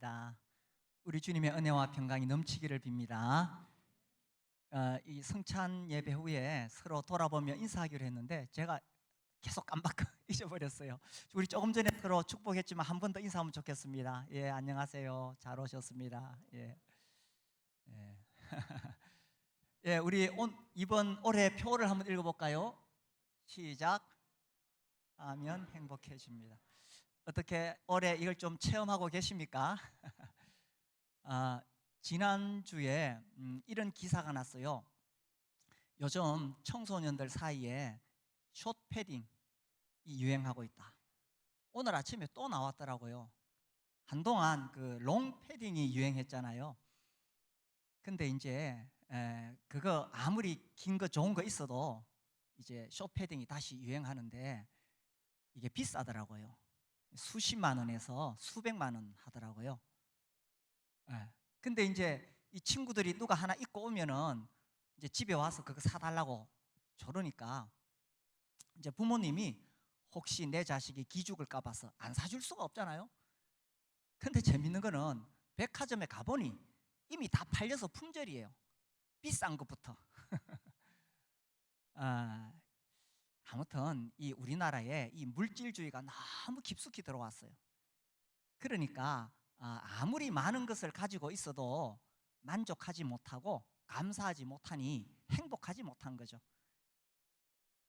축복합니다. 우리 주님의 은혜와 평강이 넘치기를 빕니다. 이 성찬 예배 후에 서로 돌아보며 인사하기로 했는데 제가 계속 깜빡 잊어버렸어요. 우리 조금 전에 서로 축복했지만 한 번 더 인사하면 좋겠습니다. 예, 안녕하세요. 잘 오셨습니다. 예, 예. 예, 우리 이번 올해 표를 한번 읽어볼까요? 시작. 하면 행복해집니다. 어떻게 올해 이걸 좀 체험하고 계십니까? 지난주에 이런 기사가 났어요. 요즘 청소년들 사이에 숏패딩이 유행하고 있다. 오늘 아침에 또 나왔더라고요. 한동안 그 롱패딩이 유행했잖아요. 근데 이제 그거 아무리 긴 거 좋은 거 있어도 이제 숏패딩이 다시 유행하는데 이게 비싸더라고요. 수십만 원에서 수백만 원 하더라고요. 근데 이제 이 친구들이 누가 하나 입고 오면은 이제 집에 와서 그거 사달라고 저러니까 이제 부모님이 혹시 내 자식이 기죽을까 봐서 안 사줄 수가 없잖아요. 근데 재밌는 거는 백화점에 가보니 이미 다 팔려서 품절이에요. 비싼 것부터. 아무튼 이 우리나라에 이 물질주의가 너무 깊숙이 들어왔어요. 그러니까 아무리 많은 것을 가지고 있어도 만족하지 못하고 감사하지 못하니 행복하지 못한 거죠.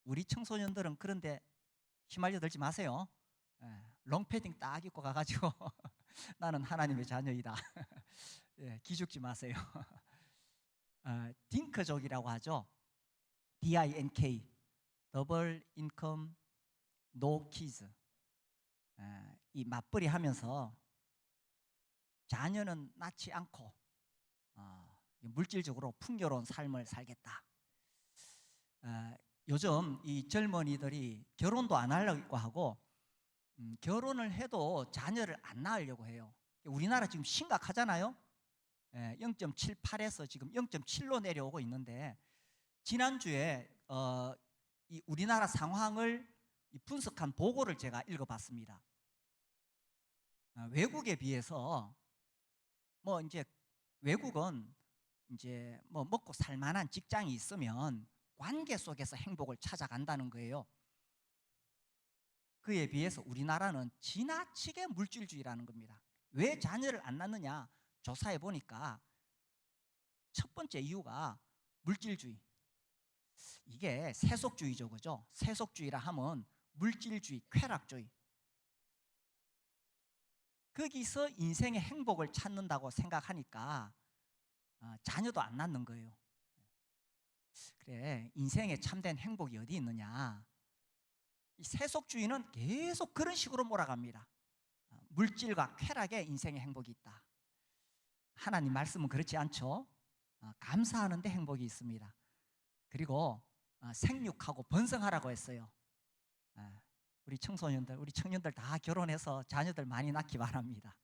우리 청소년들은 그런데 휘말려 들지 마세요. 롱패딩 딱 입고 가가지고 나는 하나님의 자녀이다. 기죽지 마세요. 딩크족이라고 하죠. DINK, 더블 인컴 노 키즈. 이 맞벌이 하면서 자녀는 낳지 않고 물질적으로 풍요로운 삶을 살겠다. 요즘 이 젊은이들이 결혼도 안 하려고 하고 결혼을 해도 자녀를 안 낳으려고 해요. 우리나라 지금 심각하잖아요. 0.78에서 지금 0.7로 내려오고 있는데 지난주에 이 우리나라 상황을 분석한 보고를 제가 읽어봤습니다. 외국에 비해서 뭐 이제 외국은 이제 뭐 먹고 살 만한 직장이 있으면 관계 속에서 행복을 찾아간다는 거예요. 그에 비해서 우리나라는 지나치게 물질주의라는 겁니다. 왜 자녀를 안 낳느냐 조사해 보니까 첫 번째 이유가 물질주의. 이게 세속주의죠, 그죠? 세속주의라 하면 물질주의, 쾌락주의. 거기서 인생의 행복을 찾는다고 생각하니까 자녀도 안 낳는 거예요. 그래, 인생에 참된 행복이 어디 있느냐? 이 세속주의는 계속 그런 식으로 몰아갑니다. 물질과 쾌락에 인생의 행복이 있다. 하나님 말씀은 그렇지 않죠. 감사하는데 행복이 있습니다. 그리고 생육하고 번성하라고 했어요. 우리 청소년들, 우리 청년들 다 결혼해서 자녀들 많이 낳기 바랍니다.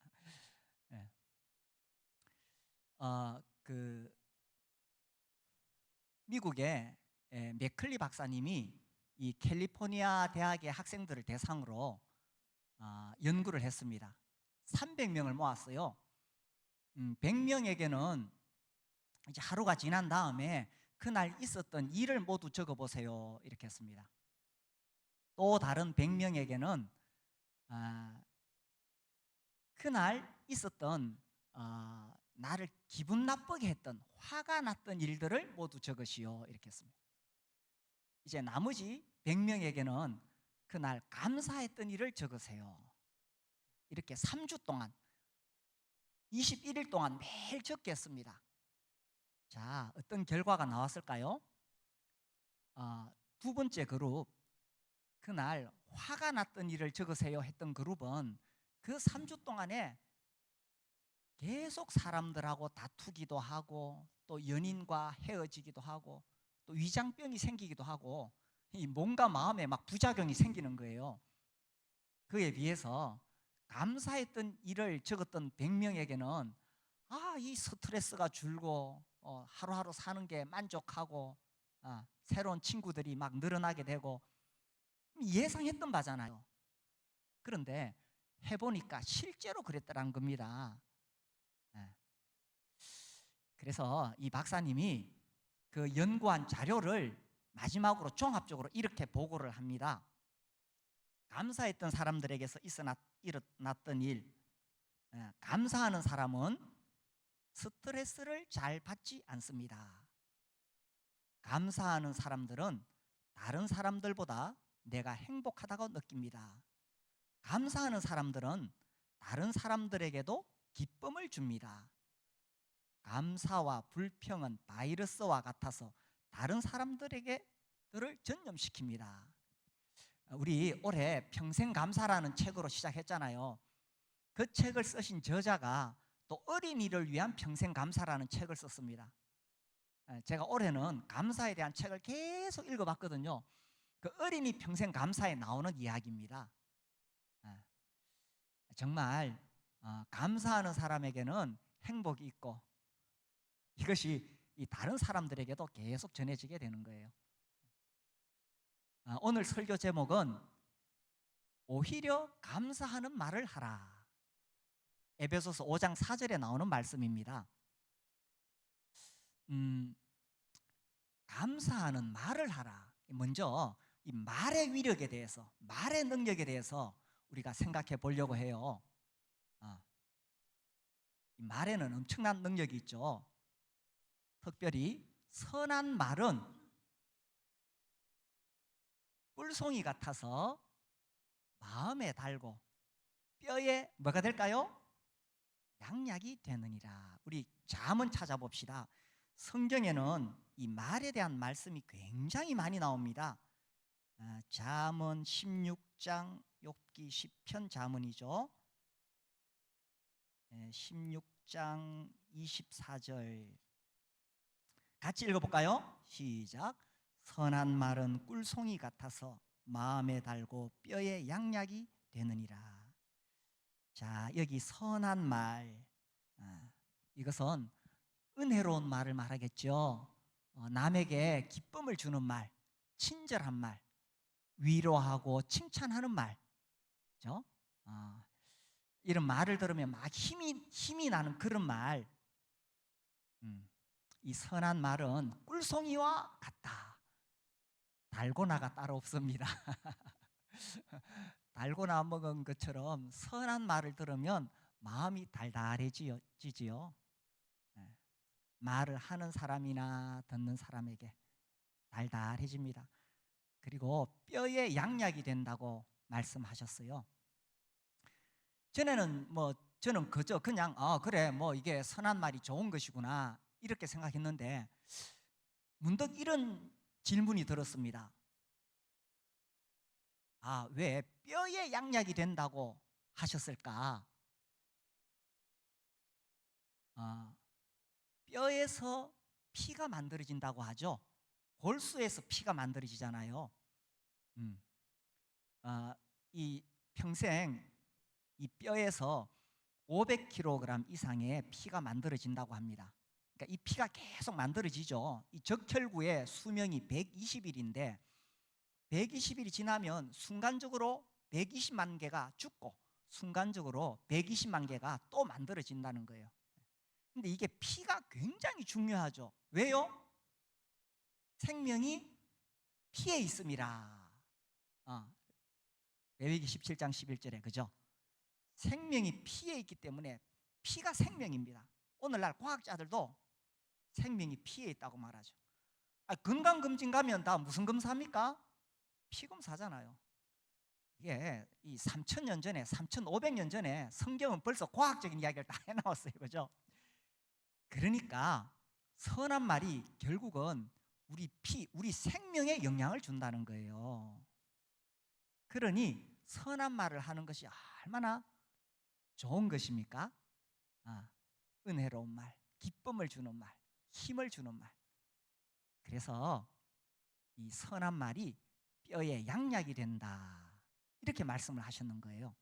그 미국의 맥클리 박사님이 이 캘리포니아 대학의 학생들을 대상으로 연구를 했습니다. 300명을 모았어요. 100명에게는 이제 하루가 지난 다음에 그날 있었던 일을 모두 적어보세요 이렇게 했습니다. 또 다른 100명에게는 그날 있었던 나를 기분 나쁘게 했던 화가 났던 일들을 모두 적으시오 이렇게 했습니다. 이제 나머지 100명에게는 그날 감사했던 일을 적으세요. 이렇게 3주 동안 21일 동안 매일 적게 했습니다. 자, 어떤 결과가 나왔을까요? 두 번째 그룹, 그날 화가 났던 일을 적으세요 했던 그룹은 그 3주 동안에 계속 사람들하고 다투기도 하고 또 연인과 헤어지기도 하고 또 위장병이 생기기도 하고 이 몸과 마음에 막 부작용이 생기는 거예요. 그에 비해서 감사했던 일을 적었던 100명에게는 이 스트레스가 줄고 하루하루 사는 게 만족하고 새로운 친구들이 막 늘어나게 되고 예상했던 바잖아요. 그런데 해보니까 실제로 그랬더라는 겁니다. 그래서 이 박사님이 그 연구한 자료를 마지막으로 종합적으로 이렇게 보고를 합니다. 감사했던 사람들에게서 일어났던 일, 감사하는 사람은 스트레스를 잘 받지 않습니다. 감사하는 사람들은 다른 사람들보다 내가 행복하다고 느낍니다. 감사하는 사람들은 다른 사람들에게도 기쁨을 줍니다. 감사와 불평은 바이러스와 같아서 다른 사람들에게를 전염시킵니다. 우리 올해 평생감사라는 책으로 시작했잖아요. 그 책을 쓰신 저자가 또 어린이를 위한 평생감사라는 책을 썼습니다. 제가 올해는 감사에 대한 책을 계속 읽어봤거든요. 그 어린이 평생감사에 나오는 이야기입니다. 정말 감사하는 사람에게는 행복이 있고 이것이 이 다른 사람들에게도 계속 전해지게 되는 거예요. 오늘 설교 제목은 오히려 감사하는 말을 하라. 에베소서 5장 4절에 나오는 말씀입니다. 감사하는 말을 하라. 먼저 이 말의 위력에 대해서, 말의 능력에 대해서 우리가 생각해 보려고 해요. 이 말에는 엄청난 능력이 있죠. 특별히 선한 말은 꿀송이 같아서 마음에 달고 뼈에 뭐가 될까요? 양약이 되느니라. 우리 잠언 찾아봅시다. 성경에는 이 말에 대한 말씀이 굉장히 많이 나옵니다. 잠언 16장, 욥기, 시편, 잠언이죠. 16장 24절 같이 읽어볼까요? 시작. 선한 말은 꿀송이 같아서 마음에 달고 뼈에 양약이 되느니라. 자, 여기 선한 말, 이것은 은혜로운 말을 말하겠죠. 남에게 기쁨을 주는 말, 친절한 말, 위로하고 칭찬하는 말, 그렇죠? 이런 말을 들으면 막 힘이 나는 그런 말. 이 선한 말은 꿀송이와 같다. 달고나가 따로 없습니다. 달고나 먹은 것처럼 선한 말을 들으면 마음이 달달해지지요. 말을 하는 사람이나 듣는 사람에게 달달해집니다. 그리고 뼈에 양약이 된다고 말씀하셨어요. 저는 그저 그냥 그래 뭐 이게 선한 말이 좋은 것이구나 이렇게 생각했는데 문득 이런 질문이 들었습니다. 왜 뼈에 양약이 된다고 하셨을까? 뼈에서 피가 만들어진다고 하죠. 골수에서 피가 만들어지잖아요. 이 평생 이 뼈에서 500kg 이상의 피가 만들어진다고 합니다. 그러니까 이 피가 계속 만들어지죠. 이 적혈구의 수명이 120일인데 120일이 지나면 순간적으로 120만 개가 죽고 순간적으로 120만 개가 또 만들어진다는 거예요. 근데 이게 피가 굉장히 중요하죠. 왜요? 생명이 피에 있습니다. 레위기 17장 11절에 그죠? 생명이 피에 있기 때문에 피가 생명입니다. 오늘날 과학자들도 생명이 피에 있다고 말하죠. 건강검진 가면 다 무슨 검사합니까? 피 검사잖아요. 이게 이 3,000년 전에 3,500년 전에 성경은 벌써 과학적인 이야기를 다 해나왔어요. 그죠? 그러니까 선한 말이 결국은 우리 피, 우리 생명에 영향을 준다는 거예요. 그러니 선한 말을 하는 것이 얼마나 좋은 것입니까? 은혜로운 말, 기쁨을 주는 말, 힘을 주는 말. 그래서 이 선한 말이 뼈에 양약이 된다 이렇게 말씀을 하셨는 거예요.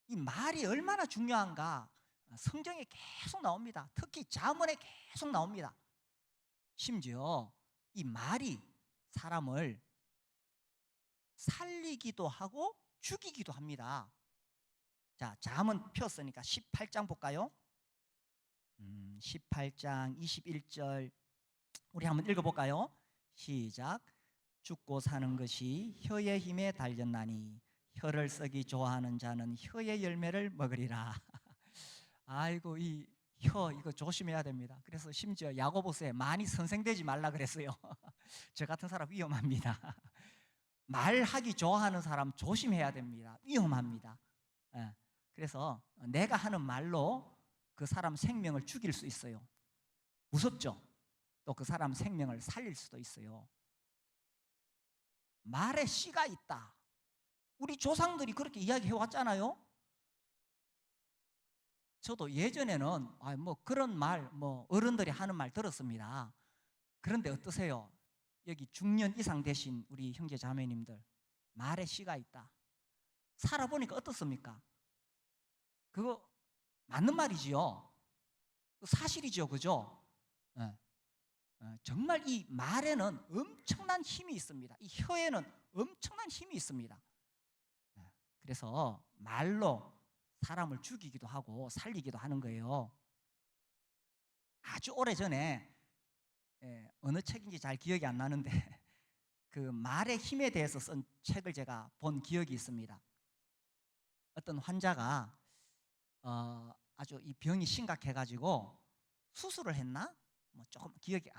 이 말이 얼마나 중요한가 성경에 계속 나옵니다. 특히 잠언에 계속 나옵니다. 심지어 이 말이 사람을 살리기도 하고 죽이기도 합니다. 자, 잠언 폈으니까 18장 볼까요? 18장 21절 우리 한번 읽어볼까요? 시작. 죽고 사는 것이 혀의 힘에 달렸나니 혀를 쓰기 좋아하는 자는 혀의 열매를 먹으리라. 아이고, 이 혀 이거 조심해야 됩니다. 그래서 심지어 야고보서에 많이 선생되지 말라 그랬어요. 저 같은 사람 위험합니다. 말하기 좋아하는 사람 조심해야 됩니다. 위험합니다. 예. 그래서 내가 하는 말로 그 사람 생명을 죽일 수 있어요. 무섭죠? 또 그 사람 생명을 살릴 수도 있어요. 말에 씨가 있다. 우리 조상들이 그렇게 이야기해 왔잖아요. 저도 예전에는 뭐 그런 말, 뭐 어른들이 하는 말 들었습니다. 그런데 어떠세요? 여기 중년 이상 되신 우리 형제 자매님들, 말에 씨가 있다. 살아보니까 어떻습니까? 그거 맞는 말이지요. 사실이죠, 그죠? 네. 정말 이 말에는 엄청난 힘이 있습니다. 이 혀에는 엄청난 힘이 있습니다. 그래서 말로 사람을 죽이기도 하고 살리기도 하는 거예요. 아주 오래전에 어느 책인지 잘 기억이 안 나는데 그 말의 힘에 대해서 쓴 책을 제가 본 기억이 있습니다. 어떤 환자가 아주 이 병이 심각해가지고 수술을 했나? 뭐 조금 기억이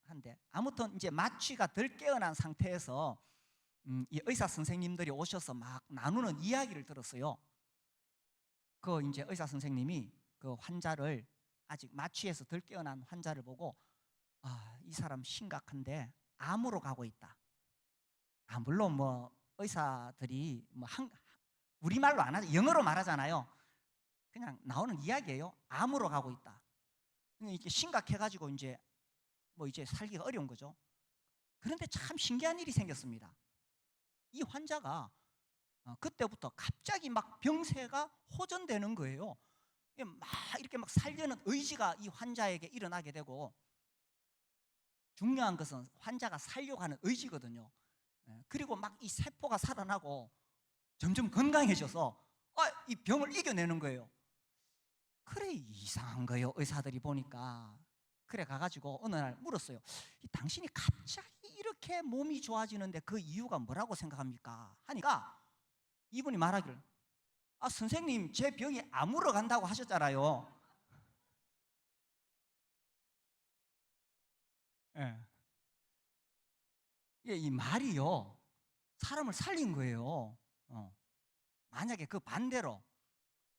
한데 아무튼 이제 마취가 덜 깨어난 상태에서 이 의사 선생님들이 오셔서 막 나누는 이야기를 들었어요. 그 이제 의사 선생님이 그 환자를 아직 마취에서 덜 깨어난 환자를 보고 이 사람 심각한데 암으로 가고 있다. 물론 뭐 의사들이 뭐 우리말로 안 하죠. 영어로 말하잖아요. 그냥 나오는 이야기예요. 암으로 가고 있다. 이게 심각해가지고 이제 뭐 이제 살기가 어려운 거죠. 그런데 참 신기한 일이 생겼습니다. 이 환자가 그때부터 갑자기 막 병세가 호전되는 거예요. 막 이렇게 막 살려는 의지가 이 환자에게 일어나게 되고, 중요한 것은 환자가 살려고 하는 의지거든요. 그리고 막 이 세포가 살아나고 점점 건강해져서 이 병을 이겨내는 거예요. 그래, 이상한 거예요. 의사들이 보니까. 그래 가가지고 어느 날 물었어요. 당신이 갑자기 이렇게 몸이 좋아지는데 그 이유가 뭐라고 생각합니까? 하니까 이분이 말하기를, 선생님, 제 병이 암으로 간다고 하셨잖아요. 예. 이 말이요, 사람을 살린 거예요. 만약에 그 반대로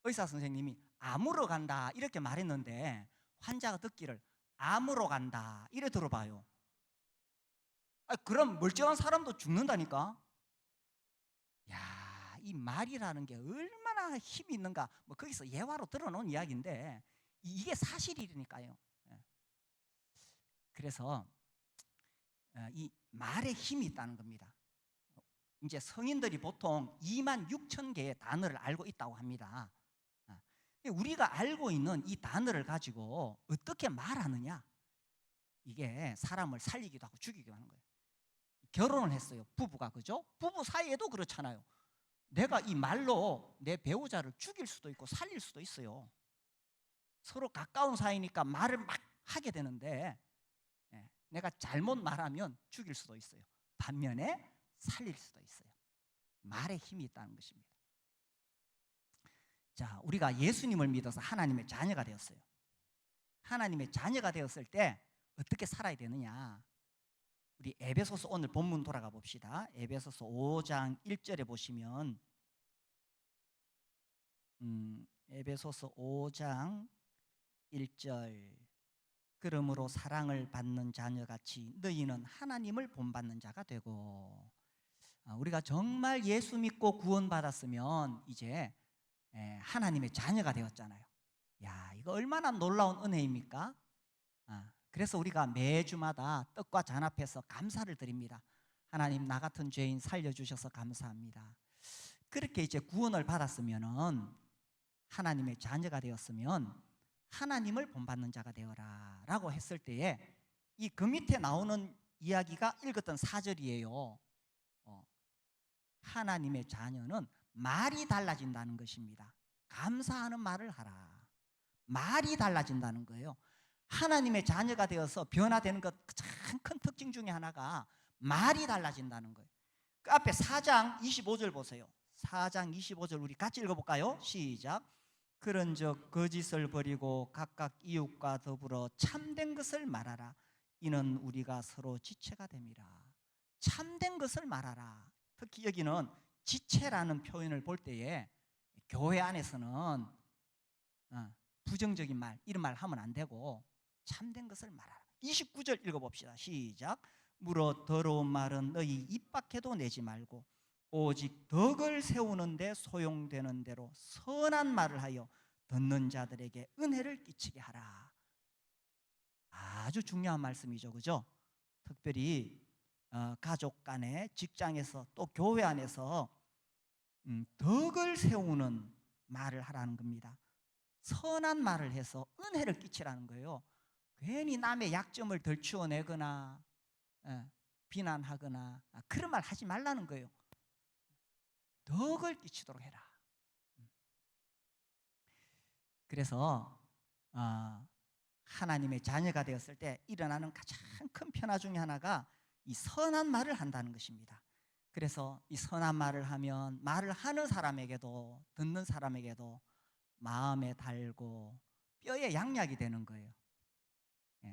의사 선생님이 암으로 간다 이렇게 말했는데 환자가 듣기를 암으로 간다 이래 들어봐요. 그럼 멀쩡한 사람도 죽는다니까. 야, 이 말이라는 게 얼마나 힘이 있는가. 뭐 거기서 예화로 들어놓은 이야기인데 이게 사실이니까요. 그래서 이 말에 힘이 있다는 겁니다. 이제 성인들이 보통 2만 6천 개의 단어를 알고 있다고 합니다. 우리가 알고 있는 이 단어를 가지고 어떻게 말하느냐, 이게 사람을 살리기도 하고 죽이기도 하는 거예요. 결혼을 했어요, 부부가. 그죠? 부부 사이에도 그렇잖아요. 내가 이 말로 내 배우자를 죽일 수도 있고 살릴 수도 있어요. 서로 가까운 사이니까 말을 막 하게 되는데 내가 잘못 말하면 죽일 수도 있어요. 반면에 살릴 수도 있어요. 말에 힘이 있다는 것입니다. 자, 우리가 예수님을 믿어서 하나님의 자녀가 되었어요. 하나님의 자녀가 되었을 때 어떻게 살아야 되느냐, 우리 에베소서 오늘 본문 돌아가 봅시다. 에베소서 5장 1절에 보시면 에베소서 5장 1절, 그러므로 사랑을 받는 자녀같이 너희는 하나님을 본받는 자가 되고. 우리가 정말 예수 믿고 구원받았으면 이제 하나님의 자녀가 되었잖아요. 야, 이거 얼마나 놀라운 은혜입니까? 그래서 우리가 매주마다 떡과 잔 앞에서 감사를 드립니다. 하나님, 나 같은 죄인 살려주셔서 감사합니다. 그렇게 이제 구원을 받았으면은, 하나님의 자녀가 되었으면 하나님을 본받는 자가 되어라 라고 했을 때에 이 그 밑에 나오는 이야기가 읽었던 4절이에요. 하나님의 자녀는 말이 달라진다는 것입니다. 감사하는 말을 하라. 말이 달라진다는 거예요. 하나님의 자녀가 되어서 변화되는 것 가장 큰 특징 중에 하나가 말이 달라진다는 거예요. 그 앞에 4장 25절 보세요. 4장 25절 우리 같이 읽어볼까요? 시작. 그런즉 거짓을 버리고 각각 이웃과 더불어 참된 것을 말하라. 이는 우리가 서로 지체가 됨이라. 참된 것을 말하라. 특히 여기는 지체라는 표현을 볼 때에 교회 안에서는 부정적인 말, 이런 말 하면 안 되고 참된 것을 말하라. 29절 읽어봅시다. 시작. 물어 더러운 말은 너희 입 밖에도 내지 말고 오직 덕을 세우는 데 소용되는 대로 선한 말을 하여 듣는 자들에게 은혜를 끼치게 하라. 아주 중요한 말씀이죠, 그죠? 특별히 가족 간에, 직장에서, 또 교회 안에서 덕을 세우는 말을 하라는 겁니다. 선한 말을 해서 은혜를 끼치라는 거예요. 괜히 남의 약점을 덜추어내거나 비난하거나 그런 말 하지 말라는 거예요. 덕을 끼치도록 해라. 그래서 하나님의 자녀가 되었을 때 일어나는 가장 큰 변화 중에 하나가 이 선한 말을 한다는 것입니다. 그래서 이 선한 말을 하면 말을 하는 사람에게도 듣는 사람에게도 마음에 달고 뼈에 양약이 되는 거예요.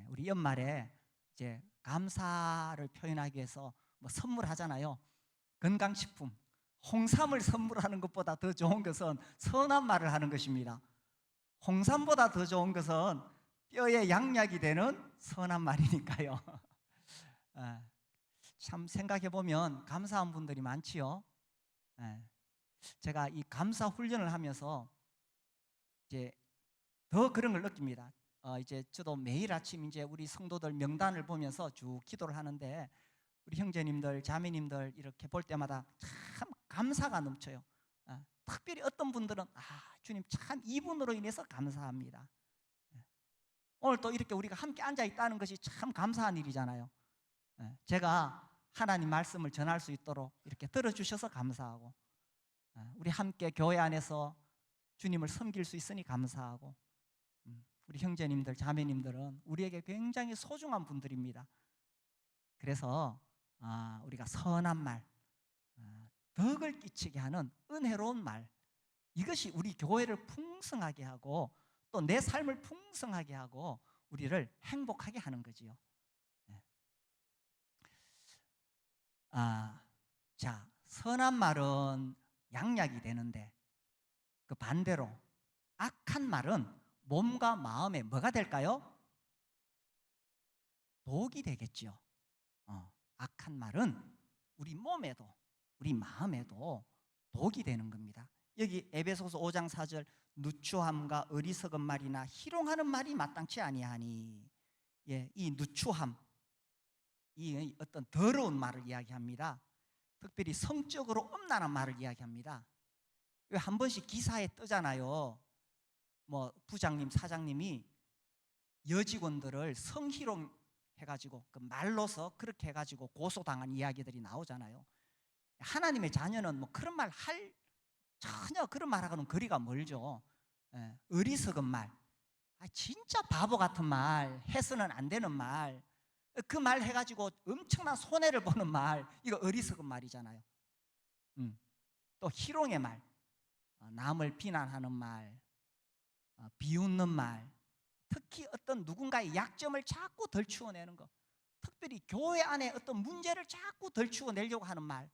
우리 연말에 이제 감사를 표현하기 위해서 뭐 선물하잖아요. 건강식품, 홍삼을 선물하는 것보다 더 좋은 것은 선한 말을 하는 것입니다. 홍삼보다 더 좋은 것은 뼈에 양약이 되는 선한 말이니까요. 참 생각해 보면 감사한 분들이 많지요. 제가 이 감사 훈련을 하면서 이제 더 그런 걸 느낍니다. 이제 저도 매일 아침 이제 우리 성도들 명단을 보면서 쭉 기도를 하는데 우리 형제님들, 자매님들 이렇게 볼 때마다 참 감사가 넘쳐요. 특별히 어떤 분들은 주님 참 이분으로 인해서 감사합니다. 오늘 또 이렇게 우리가 함께 앉아 있다는 것이 참 감사한 일이잖아요. 제가 하나님 말씀을 전할 수 있도록 이렇게 들어주셔서 감사하고, 우리 함께 교회 안에서 주님을 섬길 수 있으니 감사하고, 우리 형제님들, 자매님들은 우리에게 굉장히 소중한 분들입니다. 그래서 우리가 선한 말, 덕을 끼치게 하는 은혜로운 말, 이것이 우리 교회를 풍성하게 하고 또 내 삶을 풍성하게 하고 우리를 행복하게 하는 거지요. 자, 선한 말은 양약이 되는데 그 반대로 악한 말은 몸과 마음에 뭐가 될까요? 독이 되겠지요. 악한 말은 우리 몸에도 우리 마음에도 독이 되는 겁니다. 여기 에베소서 5장 4절 누추함과 어리석은 말이나 희롱하는 말이 마땅치 아니하니, 이 누추함, 이 어떤 더러운 말을 이야기합니다. 특별히 성적으로 음란한 말을 이야기합니다. 왜 한 번씩 기사에 뜨잖아요. 뭐 부장님, 사장님이 여직원들을 성희롱 해가지고 그 말로서 그렇게 해가지고 고소당한 이야기들이 나오잖아요. 하나님의 자녀는 뭐 그런 말 전혀 그런 말하고는 거리가 멀죠. 어리석은 말, 진짜 바보 같은 말, 해서는 안 되는 말, 그 말 해가지고 엄청난 손해를 보는 말, 이거 어리석은 말이잖아요. 또 희롱의 말, 남을 비난하는 말, 비웃는 말, 특히 어떤 누군가의 약점을 자꾸 덜추어내는 거, 특별히 교회 안에 어떤 문제를 자꾸 덜추어내려고 하는 말,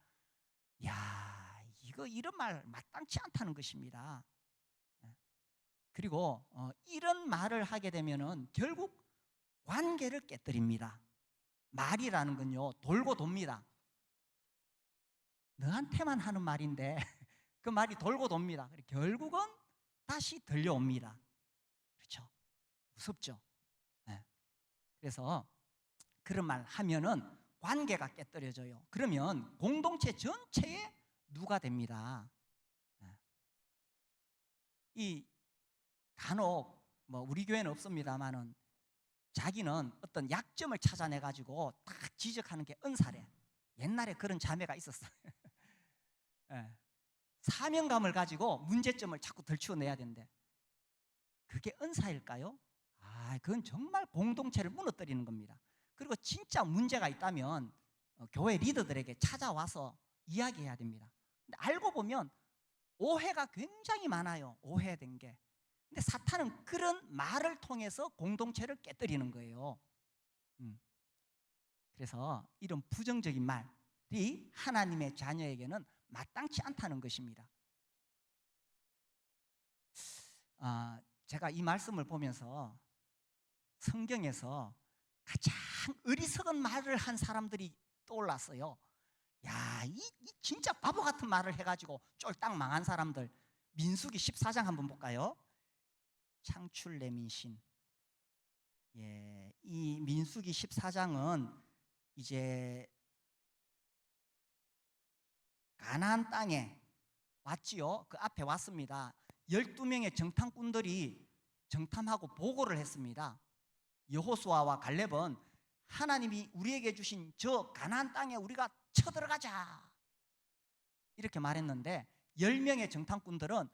이런 말 마땅치 않다는 것입니다. 그리고 이런 말을 하게 되면은 결국 관계를 깨뜨립니다. 말이라는 건요, 돌고 돕니다. 너한테만 하는 말인데 그 말이 돌고 돕니다. 결국은 다시 들려옵니다. 그렇죠? 무섭죠? 그래서 그런 말 하면은 관계가 깨뜨려져요. 그러면 공동체 전체에 누가 됩니다. 이 간혹 뭐 우리 교회는 없습니다만은 자기는 어떤 약점을 찾아내 가지고 딱 지적하는 게 은사래. 옛날에 그런 자매가 있었어요. 사명감을 가지고 문제점을 자꾸 덜추어내야 된대. 그게 은사일까요? 그건 정말 공동체를 무너뜨리는 겁니다. 그리고 진짜 문제가 있다면 교회 리더들에게 찾아와서 이야기해야 됩니다. 근데 알고 보면 오해가 굉장히 많아요. 오해된 게. 근데 사탄은 그런 말을 통해서 공동체를 깨뜨리는 거예요. 그래서 이런 부정적인 말이 하나님의 자녀에게는 마땅치 않다는 것입니다. 제가 이 말씀을 보면서 성경에서 가장 어리석은 말을 한 사람들이 떠올랐어요. 야, 이 진짜 바보 같은 말을 해가지고 쫄딱 망한 사람들. 민수기 14장 한번 볼까요? 창출내민신. 이 민수기 14장은 이제 가나안 땅에 왔지요. 그 앞에 왔습니다. 12명의 정탐꾼들이 정탐하고 보고를 했습니다. 여호수아와 갈렙은 하나님이 우리에게 주신 저 가나안 땅에 우리가 쳐들어가자 이렇게 말했는데 10명의 정탐꾼들은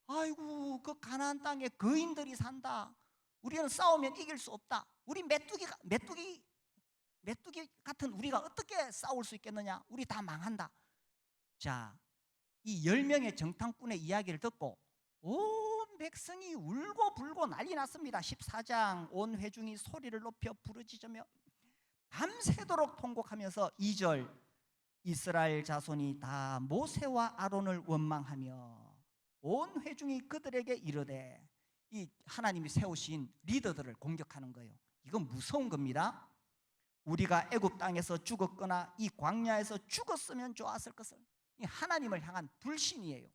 아이고 그 가나안 땅에 거인들이 산다. 우리는 싸우면 이길 수 없다. 우리 메뚜기 같은 우리가 어떻게 싸울 수 있겠느냐. 우리 다 망한다. 자, 이 10명의 정탐꾼의 이야기를 듣고 온 백성이 울고 불고 난리 났습니다. 14장 온 회중이 소리를 높여 부르짖으며 밤새도록 통곡하면서 2절 이스라엘 자손이 다 모세와 아론을 원망하며 온 회중이 그들에게 이르되, 이 하나님이 세우신 리더들을 공격하는 거예요. 이건 무서운 겁니다. 우리가 애굽 땅에서 죽었거나 이 광야에서 죽었으면 좋았을 것을. 이 하나님을 향한 불신이에요.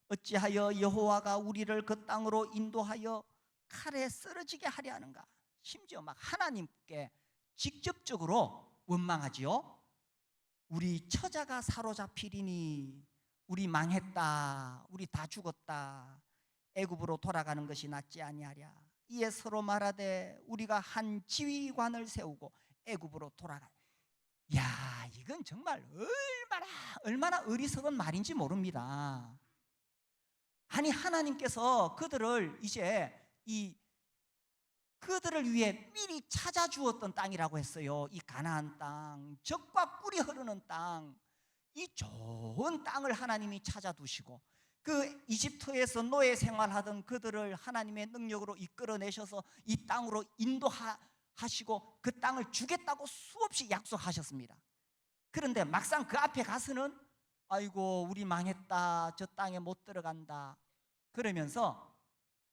어찌하여 여호와가 우리를 그 땅으로 인도하여 칼에 쓰러지게 하려 하는가. 심지어 막 하나님께 직접적으로 원망하지요. 우리 처자가 사로잡히리니 우리 망했다. 우리 다 죽었다. 애굽으로 돌아가는 것이 낫지 아니하랴. 이에 서로 말하되 우리가 한 지휘관을 세우고 애굽으로 돌아가. 야, 이건 정말 얼마나 어리석은 말인지 모릅니다. 아니 하나님께서 그들을 이제 그들을 위해 미리 찾아주었던 땅이라고 했어요. 이 가나안 땅, 젖과 꿀이 흐르는 땅, 이 좋은 땅을 하나님이 찾아두시고 그 이집트에서 노예 생활하던 그들을 하나님의 능력으로 이끌어내셔서 이 땅으로 인도하시고 그 땅을 주겠다고 수없이 약속하셨습니다. 그런데 막상 그 앞에 가서는 아이고 우리 망했다. 저 땅에 못 들어간다. 그러면서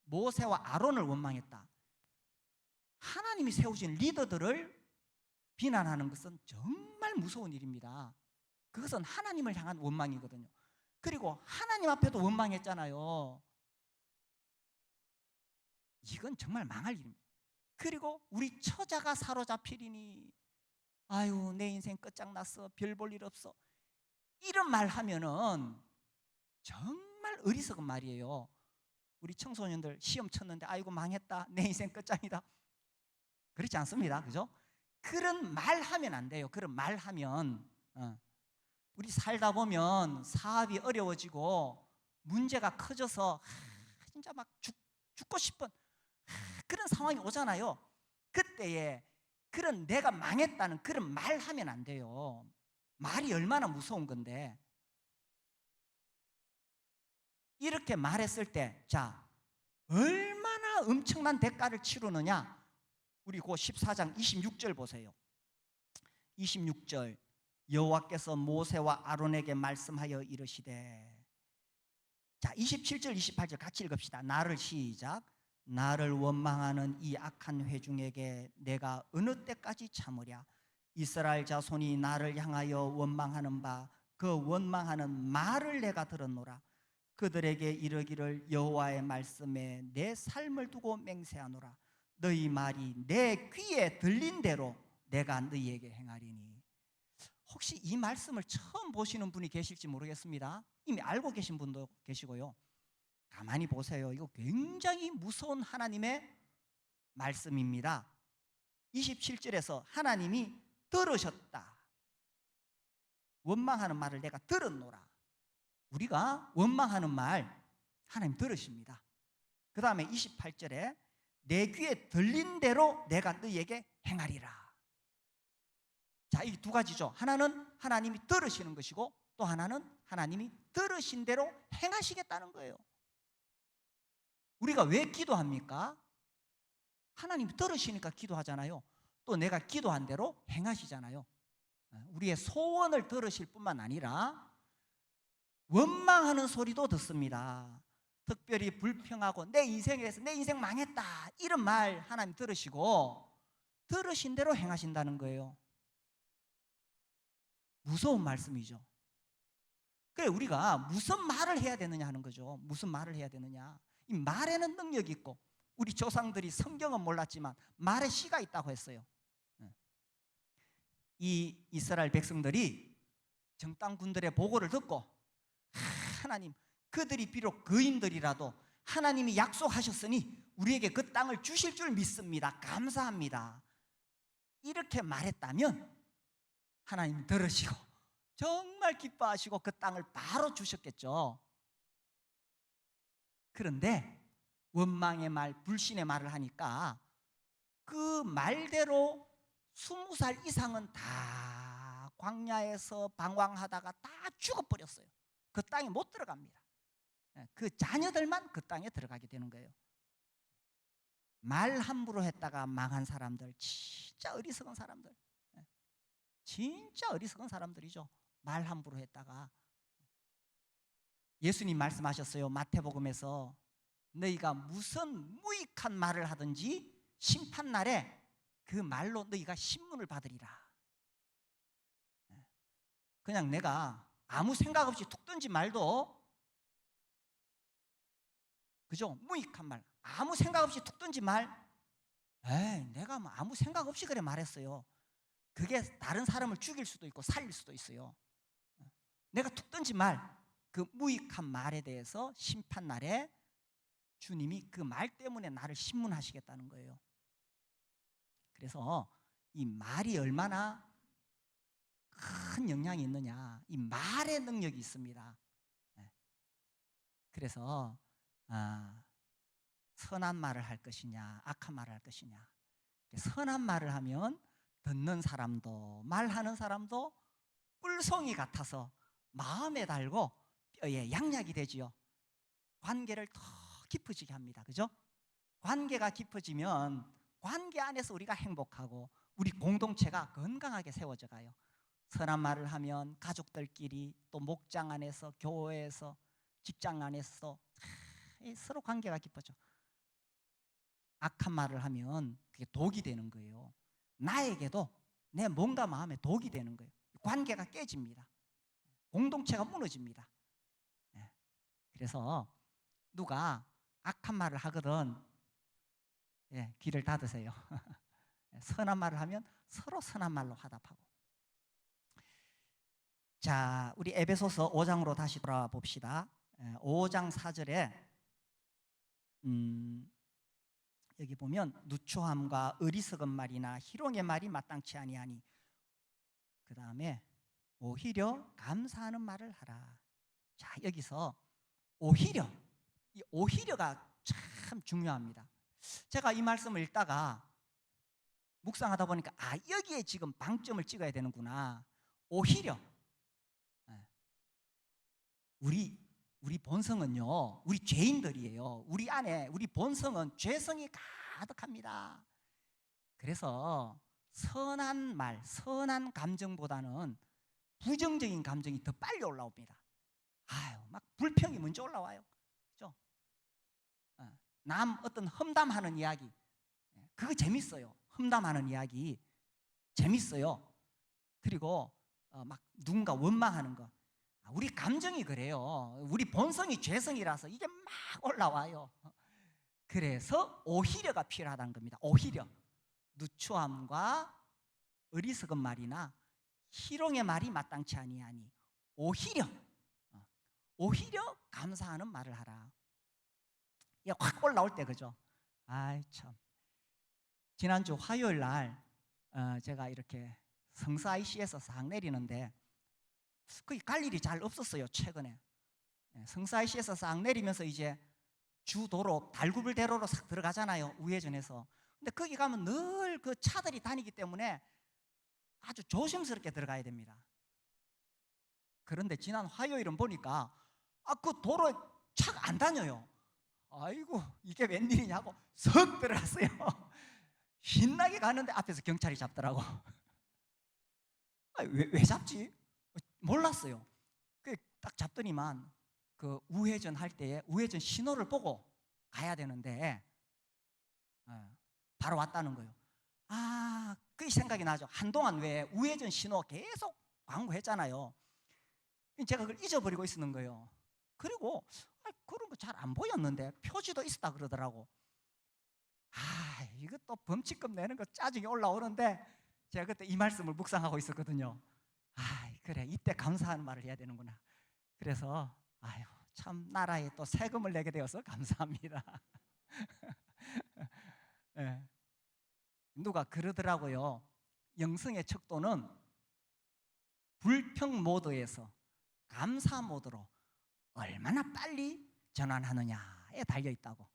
모세와 아론을 원망했다. 하나님이 세우신 리더들을 비난하는 것은 정말 무서운 일입니다. 그것은 하나님을 향한 원망이거든요. 그리고 하나님 앞에도 원망했잖아요. 이건 정말 망할 일입니다. 그리고 우리 처자가 사로잡히리니 아유 내 인생 끝장났어. 별 볼 일 없어. 이런 말 하면은 정말 어리석은 말이에요. 우리 청소년들 시험 쳤는데 아이고 망했다. 내 인생 끝장이다. 그렇지 않습니다. 그죠? 그런 말 하면 안 돼요. 그런 말 하면 우리 살다 보면 사업이 어려워지고 문제가 커져서 진짜 막 죽고 싶은 그런 상황이 오잖아요. 그때에 그런 내가 망했다는 그런 말 하면 안 돼요. 말이 얼마나 무서운 건데. 이렇게 말했을 때 자, 얼마나 엄청난 대가를 치르느냐. 우리 그 14장 26절 보세요. 26절 여호와께서 모세와 아론에게 말씀하여 이르시되. 자, 27절 28절 같이 읽읍시다. 나를 시작. 나를 원망하는 이 악한 회중에게 내가 어느 때까지 참으랴. 이스라엘 자손이 나를 향하여 원망하는 바 그 원망하는 말을 내가 들었노라. 그들에게 이르기를 여호와의 말씀에 내 삶을 두고 맹세하노라. 너희 말이 내 귀에 들린 대로 내가 너희에게 행하리니. 혹시 이 말씀을 처음 보시는 분이 계실지 모르겠습니다. 이미 알고 계신 분도 계시고요. 가만히 보세요. 이거 굉장히 무서운 하나님의 말씀입니다. 27절에서 하나님이 들으셨다. 원망하는 말을 내가 들었노라. 우리가 원망하는 말 하나님 들으십니다. 그 다음에 28절에 내 귀에 들린 대로 내가 너희에게 행하리라. 자, 이 두 가지죠. 하나는 하나님이 들으시는 것이고 또 하나는 하나님이 들으신 대로 행하시겠다는 거예요. 우리가 왜 기도합니까? 하나님이 들으시니까 기도하잖아요. 또 내가 기도한 대로 행하시잖아요. 우리의 소원을 들으실 뿐만 아니라 원망하는 소리도 듣습니다. 특별히 불평하고 내 인생에서 내 인생 망했다 이런 말 하나님 들으시고 들으신 대로 행하신다는 거예요. 무서운 말씀이죠. 그래, 우리가 무슨 말을 해야 되느냐 하는 거죠. 무슨 말을 해야 되느냐. 이 말에는 능력이 있고 우리 조상들이 성경은 몰랐지만 말에 씨가 있다고 했어요. 이 이스라엘 백성들이 정탐꾼들의 보고를 듣고 하나님, 그들이 비록 거인들이라도 하나님이 약속하셨으니 우리에게 그 땅을 주실 줄 믿습니다. 감사합니다. 이렇게 말했다면 하나님 들으시고 정말 기뻐하시고 그 땅을 바로 주셨겠죠. 그런데 원망의 말, 불신의 말을 하니까 그 말대로 20살 이상은 다 광야에서 방황하다가 다 죽어버렸어요. 그 땅에 못 들어갑니다. 그 자녀들만 그 땅에 들어가게 되는 거예요. 말 함부로 했다가 망한 사람들, 진짜 어리석은 사람들, 진짜 어리석은 사람들이죠. 말 함부로 했다가. 예수님 말씀하셨어요. 마태복음에서 너희가 무슨 무익한 말을 하든지 심판날에 그 말로 너희가 신문을 받으리라. 그냥 내가 아무 생각 없이 툭 던진 말도, 그죠? 무익한 말, 아무 생각 없이 툭 던진 말, 내가 뭐 아무 생각 없이 그래 말했어요. 그게 다른 사람을 죽일 수도 있고 살릴 수도 있어요. 내가 툭 던진 말, 그 무익한 말에 대해서 심판날에 주님이 그 말 때문에 나를 신문하시겠다는 거예요. 그래서 이 말이 얼마나 큰 영향이 있느냐, 이 말의 능력이 있습니다. 그래서 선한 말을 할 것이냐 악한 말을 할 것이냐. 선한 말을 하면 듣는 사람도 말하는 사람도 꿀송이 같아서 마음에 달고 뼈에 양약이 되지요. 관계를 더 깊어지게 합니다. 그죠? 관계가 깊어지면 관계 안에서 우리가 행복하고 우리 공동체가 건강하게 세워져 가요. 선한 말을 하면 가족들끼리 또 목장 안에서 교회에서 직장 안에서 서로 관계가 깊어져. 악한 말을 하면 그게 독이 되는 거예요. 나에게도 내 몸과 마음에 독이 되는 거예요. 관계가 깨집니다. 공동체가 무너집니다. 그래서 누가 악한 말을 하거든 귀를 닫으세요. 선한 말을 하면 서로 선한 말로 화답하고. 자, 우리 에베소서 5장으로 다시 돌아와 봅시다. 5장 4절에 여기 보면 누추함과 어리석은 말이나 희롱의 말이 마땅치 아니하니 그 다음에 오히려 감사하는 말을 하라. 자, 여기서 오히려, 이 오히려가 참 중요합니다. 제가 이 말씀을 읽다가 묵상하다 보니까 여기에 지금 방점을 찍어야 되는구나. 오히려 우리 본성은요, 우리 죄인들이에요. 우리 안에 우리 본성은 죄성이 가득합니다. 그래서 선한 말, 선한 감정보다는 부정적인 감정이 더 빨리 올라옵니다. 막 불평이 먼저 올라와요. 그죠? 남 어떤 험담하는 이야기, 그거 재밌어요. 험담하는 이야기 재밌어요. 그리고 막 누군가 원망하는 거, 우리 감정이 그래요. 우리 본성이 죄성이라서 이게 막 올라와요. 그래서 오히려가 필요하다는 겁니다. 오히려 누추함과 어리석은 말이나 희롱의 말이 마땅치 아니하니 오히려 감사하는 말을 하라. 이게 확 올라올 때, 그죠? 참. 지난주 화요일 날 제가 이렇게 성서 IC에서 싹 내리는데 거기 갈 일이 잘 없었어요. 최근에 성서 IC에서 싹 내리면서 이제 주도로 달구불대로로 싹 들어가잖아요, 우회전해서. 근데 거기 가면 늘 그 차들이 다니기 때문에 아주 조심스럽게 들어가야 됩니다. 그런데 지난 화요일은 보니까 그 도로에 차가 안 다녀요. 아이고, 이게 웬일이냐고 석 들어갔어요. 신나게 가는데 앞에서 경찰이 잡더라고. 왜 잡지? 몰랐어요. 딱 잡더니만 그 우회전 할 때에 우회전 신호를 보고 가야 되는데 바로 왔다는 거예요. 그 생각이 나죠. 한동안 왜 우회전 신호 계속 광고했잖아요. 제가 그걸 잊어버리고 있었는 거예요. 그리고 그런 거 잘 안 보였는데 표지도 있었다 그러더라고. 이것도 범칙금 내는 거 짜증이 올라오는데 제가 그때 이 말씀을 묵상하고 있었거든요. 그래, 이때 감사하는 말을 해야 되는구나. 그래서 참 나라에 또 세금을 내게 되어서 감사합니다. 네. 누가 그러더라고요. 영성의 척도는 불평 모드에서 감사 모드로 얼마나 빨리 전환하느냐에 달려 있다고.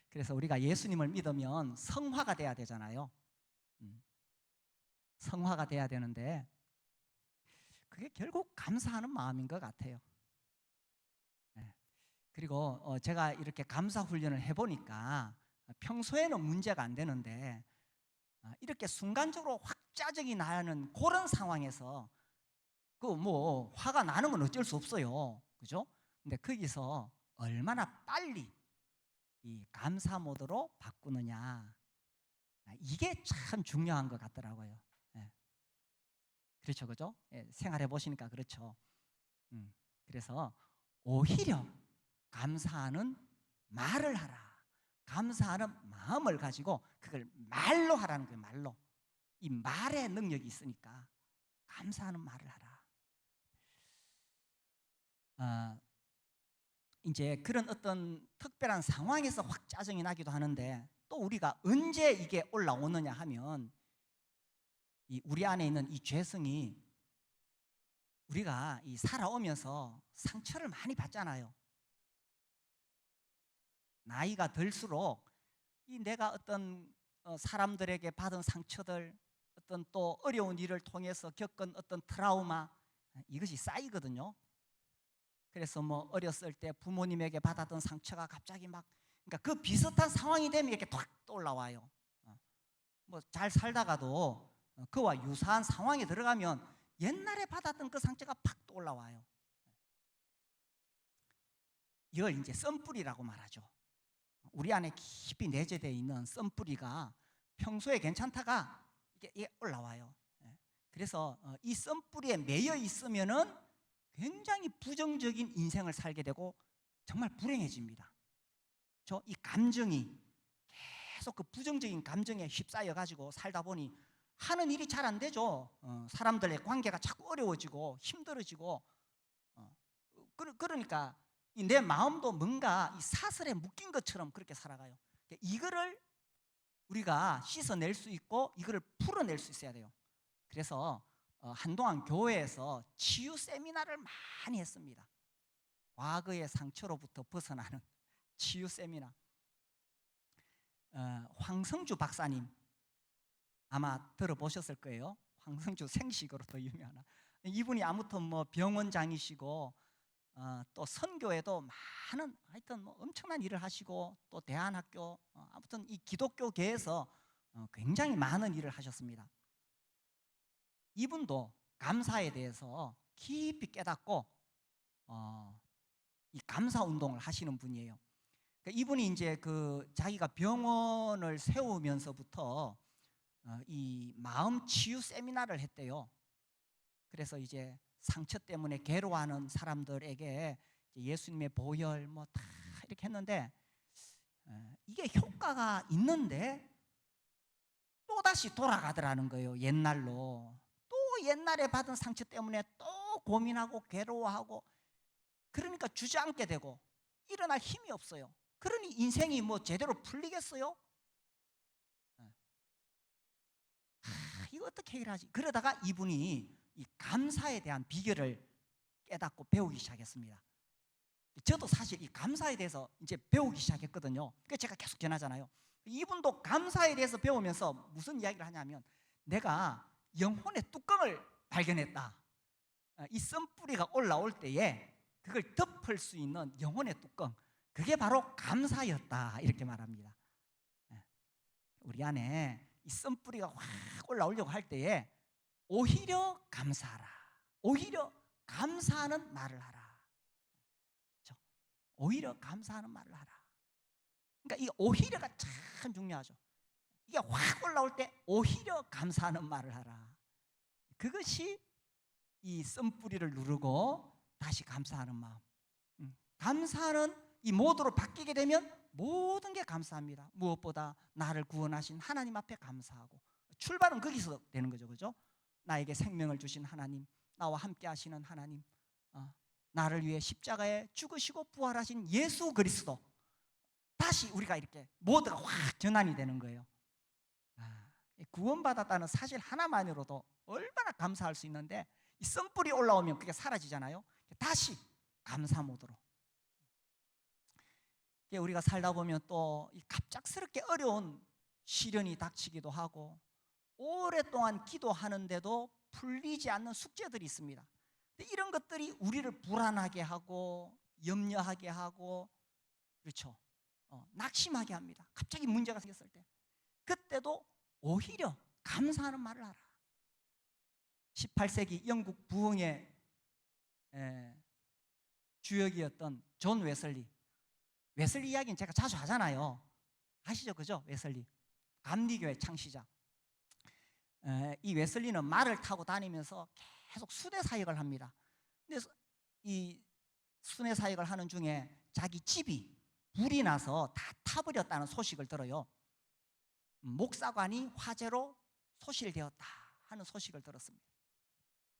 그래서 우리가 예수님을 믿으면 성화가 돼야 되잖아요. 성화가 돼야 되는데 그게 결국 감사하는 마음인 것 같아요. 그리고 제가 이렇게 감사 훈련을 해보니까 평소에는 문제가 안 되는데 이렇게 순간적으로 확 짜증이 나는 그런 상황에서 화가 나는 건 어쩔 수 없어요, 그죠? 근데 거기서 얼마나 빨리 이 감사 모드로 바꾸느냐, 이게 참 중요한 것 같더라고요. 그렇죠, 그죠? 생활해 보시니까 그렇죠. 그래서 오히려 감사하는 말을 하라. 감사하는 마음을 가지고 그걸 말로 하라는 거예요. 말로. 이 말의 능력이 있으니까 감사하는 말을 하라. 이제 그런 어떤 특별한 상황에서 확 짜증이 나기도 하는데 또 우리가 언제 이게 올라오느냐 하면 우리 안에 있는 이 죄성이 우리가 살아오면서 상처를 많이 받잖아요. 나이가 들수록 내가 어떤 사람들에게 받은 상처들, 어떤 또 어려운 일을 통해서 겪은 어떤 트라우마, 이것이 쌓이거든요. 그래서 어렸을 때 부모님에게 받았던 상처가 갑자기 그러니까 그 비슷한 상황이 되면 이렇게 탁 떠올라와요. 잘 살다가도 그와 유사한 상황에 들어가면 옛날에 받았던 그 상처가 팍 떠올라와요. 이걸 이제 썬뿌리라고 말하죠. 우리 안에 깊이 내재되어 있는 썬뿌리가 평소에 괜찮다가 이게 올라와요. 그래서 이 썬뿌리에 매여 있으면은 굉장히 부정적인 인생을 살게 되고 정말 불행해집니다. 이 감정이 계속 그 부정적인 감정에 휩싸여 가지고 살다 보니 하는 일이 잘 안 되죠. 사람들의 관계가 자꾸 어려워지고 힘들어지고 그러니까 내 마음도 뭔가 이 사슬에 묶인 것처럼 그렇게 살아가요. 이거를 우리가 씻어낼 수 있고 이거를 풀어낼 수 있어야 돼요. 그래서 한동안 교회에서 치유 세미나를 많이 했습니다. 과거의 상처로부터 벗어나는 치유 세미나. 황성주 박사님 아마 들어보셨을 거예요. 황성주 생식으로 더 유명한 이분이 아무튼 병원장이시고 또 선교에도 많은 하여튼 엄청난 일을 하시고 또 대안학교 아무튼 이 기독교계에서 굉장히 많은 일을 하셨습니다. 이분도 감사에 대해서 깊이 깨닫고 이 감사 운동을 하시는 분이에요. 그러니까 이분이 이제 자기가 병원을 세우면서부터 이 마음 치유 세미나를 했대요. 그래서 이제 상처 때문에 괴로워하는 사람들에게 예수님의 보혈 다 이렇게 했는데 이게 효과가 있는데 또 다시 돌아가더라는 거예요. 옛날로. 또 옛날에 받은 상처 때문에 또 고민하고 괴로워하고 그러니까 주저앉게 되고 일어날 힘이 없어요. 그러니 인생이 제대로 풀리겠어요? 이거 어떻게 해결하지? 그러다가 이분이 이 감사에 대한 비결을 깨닫고 배우기 시작했습니다. 저도 사실 이 감사에 대해서 이제 배우기 시작했거든요. 그래서 제가 계속 전하잖아요. 이분도 감사에 대해서 배우면서 무슨 이야기를 하냐면, 내가 영혼의 뚜껑을 발견했다. 이 썬뿌리가 올라올 때에 그걸 덮을 수 있는 영혼의 뚜껑, 그게 바로 감사였다, 이렇게 말합니다. 우리 안에 이 썬뿌리가 확 올라오려고 할 때에 오히려 감사하라, 오히려 감사하는 말을 하라. 그렇죠? 오히려 감사하는 말을 하라. 그러니까 이 오히려가 참 중요하죠. 이게 확 올라올 때 오히려 감사하는 말을 하라. 그것이 이 썬뿌리를 누르고 다시 감사하는 마음. 감사하는 이 모드로 바뀌게 되면 모든 게 감사합니다. 무엇보다 나를 구원하신 하나님 앞에 감사하고, 출발은 거기서 되는 거죠. 그죠? 나에게 생명을 주신 하나님, 나와 함께 하시는 하나님, 나를 위해 십자가에 죽으시고 부활하신 예수 그리스도, 다시 우리가 이렇게 모두가 확 전환이 되는 거예요. 구원받았다는 사실 하나만으로도 얼마나 감사할 수 있는데, 이 썬뿌리 올라오면 그게 사라지잖아요. 다시 감사 모드로. 우리가 살다 보면 또 갑작스럽게 어려운 시련이 닥치기도 하고, 오랫동안 기도하는데도 풀리지 않는 숙제들이 있습니다. 근데 이런 것들이 우리를 불안하게 하고 염려하게 하고, 그렇죠, 낙심하게 합니다. 갑자기 문제가 생겼을 때, 그때도 오히려 감사하는 말을 하라. 18세기 영국 부흥의 주역이었던 존 웨슬리 이야기는 제가 자주 하잖아요. 아시죠? 그죠? 웨슬리, 감리교회 창시자. 이 웨슬리는 말을 타고 다니면서 계속 순회 사역을 합니다. 근데 이 순회 사역을 하는 중에 자기 집이 불이 나서 다 타버렸다는 소식을 들어요. 목사관이 화재로 소실되었다 하는 소식을 들었습니다.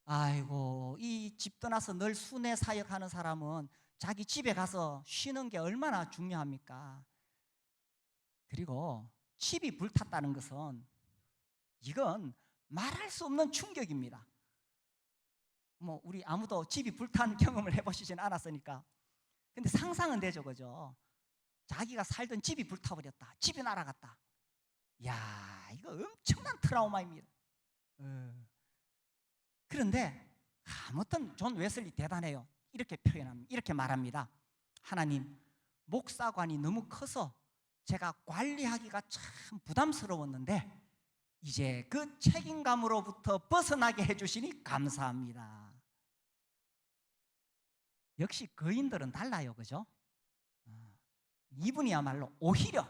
아이고, 이 집 떠나서 늘 순회 사역하는 사람은 자기 집에 가서 쉬는 게 얼마나 중요합니까? 그리고 집이 불탔다는 것은, 이건 말할 수 없는 충격입니다. 우리 아무도 집이 불탄 경험을 해보시지는 않았으니까. 근데 상상은 되죠, 그죠? 자기가 살던 집이 불타버렸다, 집이 날아갔다. 야, 이거 엄청난 트라우마입니다. 그런데 아무튼 존 웨슬리 대단해요. 이렇게 표현합니다. 이렇게 말합니다. 하나님, 목사관이 너무 커서 제가 관리하기가 참 부담스러웠는데 이제 그 책임감으로부터 벗어나게 해주시니 감사합니다. 역시 거인들은 달라요, 그죠? 이분이야말로 오히려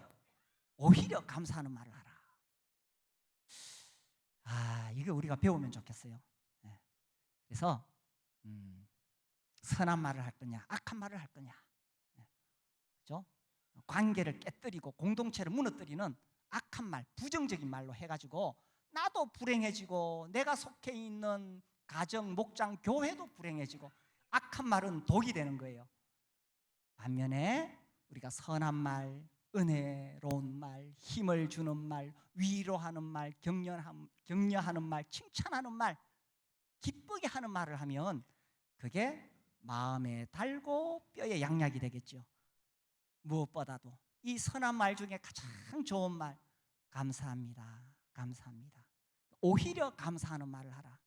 감사하는 말을 하라. 이거 우리가 배우면 좋겠어요. 그래서 선한 말을 할 거냐, 악한 말을 할 거냐, 그죠? 관계를 깨뜨리고 공동체를 무너뜨리는 악한 말, 부정적인 말로 해가지고 나도 불행해지고 내가 속해 있는 가정, 목장, 교회도 불행해지고, 악한 말은 독이 되는 거예요. 반면에 우리가 선한 말, 은혜로운 말, 힘을 주는 말, 위로하는 말, 격려하는 말, 칭찬하는 말, 기쁘게 하는 말을 하면 그게 마음에 달고 뼈에 양약이 되겠죠. 무엇보다도 이 선한 말 중에 가장 좋은 말, 감사합니다, 감사합니다. 오히려 감사하는 말을 하라.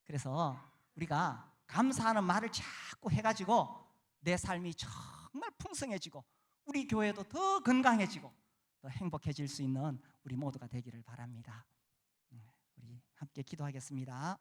그래서 우리가 감사하는 말을 자꾸 해가지고 내 삶이 정말 풍성해지고 우리 교회도 더 건강해지고 더 행복해질 수 있는 우리 모두가 되기를 바랍니다. 우리 함께 기도하겠습니다.